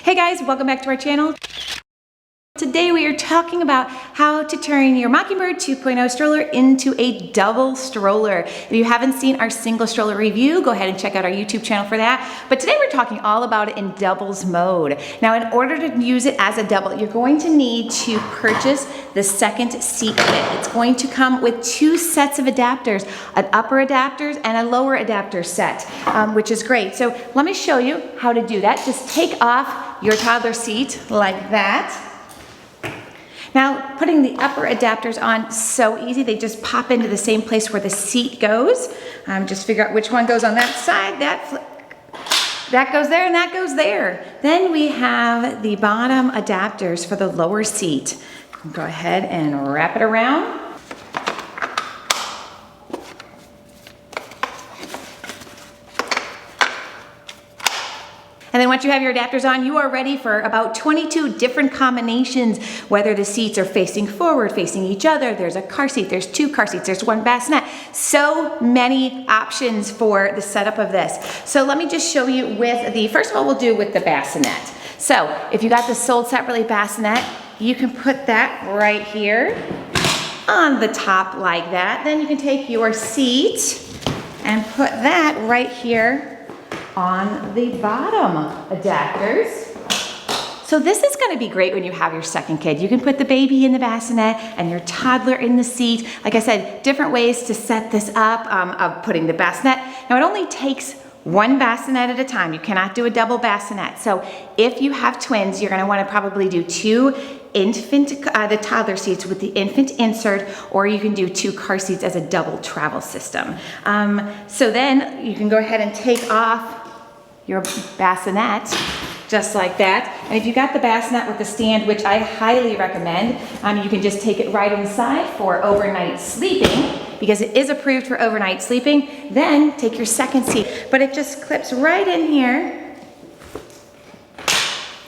Hey guys, welcome back to our channel. Today we are talking about how to turn your Mockingbird 2.0 stroller into a double stroller. If you haven't seen our single stroller review, go ahead and check out our YouTube channel for that. But today we're talking all about it in doubles mode. Now, in order to use it as a double, you're going to need to purchase the second seat kit. It's going to come with two sets of adapters, an upper adapters and a lower adapter set, which is great. So let me show you how to do that. Just take off your toddler seat like that. Now, putting the upper adapters on, so easy. They just pop into the same place where the seat goes. Just figure out which one goes on that side. That goes there and that goes there. Then we have the bottom adapters for the lower seat. Go ahead and wrap it around. And then once you have your adapters on, you are ready for about 22 different combinations, whether the seats are facing forward, facing each other, there's a car seat, there's two car seats, there's one bassinet. So many options for the setup of this. So let me just show you with first of all, we'll do with the bassinet. So if you got the sold separately bassinet, you can put that right here on the top like that. Then you can take your seat and put that right here on the bottom adapters. So this is going to be great when you have your second kid. You can put the baby in the bassinet and your toddler in the seat. Like I said, different ways to set this up of putting the bassinet. Now it only takes one bassinet at a time. You cannot do a double bassinet. So if you have twins, you're going to want to probably do two the toddler seats with the infant insert, or you can do two car seats as a double travel system. So then you can go ahead and take off your bassinet just like that. And if you got the bassinet with the stand, which I highly recommend, you can just take it right inside for overnight sleeping, because it is approved for overnight sleeping. Then take your second seat, but it just clips right in here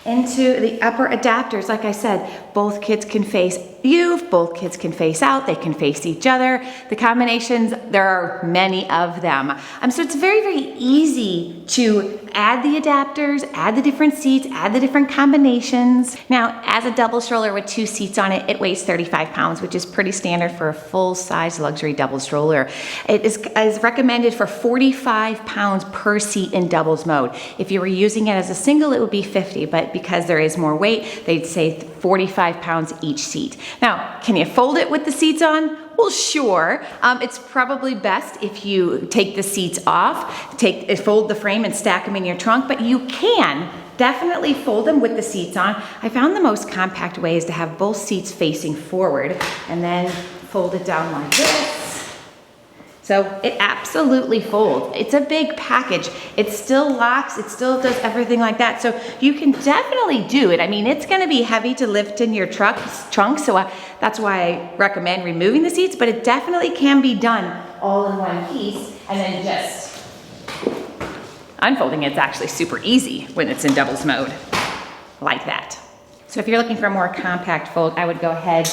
into the upper adapters. Like I said, both kids can face you, both kids can face out, they can face each other. The combinations, there are many of them. So it's very, very easy to add the adapters, add the different seats, add the different combinations. Now, as a double stroller with two seats on it, it weighs 35 pounds, which is pretty standard for a full-size luxury double stroller. It is recommended for 45 pounds per seat in doubles mode. If you were using it as a single, it would be 50, but because there is more weight, they'd say 45 pounds each seat. Now, can you fold it with the seats on? Well, sure. It's probably best if you take the seats off, fold the frame and stack them in your trunk, but you can definitely fold them with the seats on. I found the most compact way is to have both seats facing forward and then fold it down like this. So it absolutely folds. It's a big package. It still locks, it still does everything like that. So you can definitely do it. I mean, it's gonna be heavy to lift in your trunk, so that's why I recommend removing the seats, but it definitely can be done all in one piece, and then just unfolding it's actually super easy when it's in doubles mode, like that. So if you're looking for a more compact fold, I would go ahead,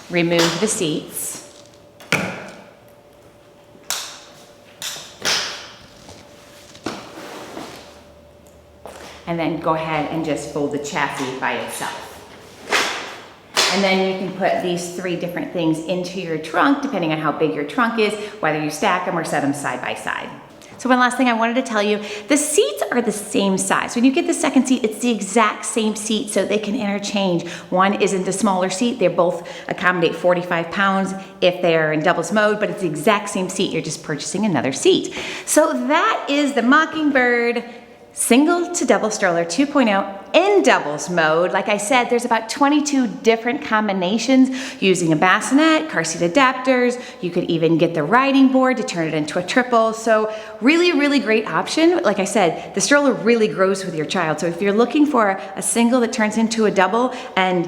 remove the seats. And then go ahead and just fold the chassis by itself. And then you can put these three different things into your trunk, depending on how big your trunk is, whether you stack them or set them side by side. So one last thing I wanted to tell you, the seats are the same size. When you get the second seat, it's the exact same seat, so they can interchange. One isn't a smaller seat. They both accommodate 45 pounds if they are in doubles mode, but it's the exact same seat. You're just purchasing another seat. So that is the Mockingbird single to double stroller 2.0 in doubles mode. Like I said, there's about 22 different combinations using a bassinet, car seat adapters. You could even get the riding board to turn it into a triple. So really, really great option. Like I said, the stroller really grows with your child. So if you're looking for a single that turns into a double and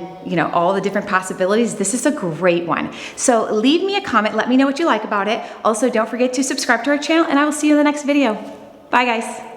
all the different possibilities, this is a great one. So leave me a comment. Let me know what you like about it. Also, don't forget to subscribe to our channel, and I will see you in the next video. Bye, guys.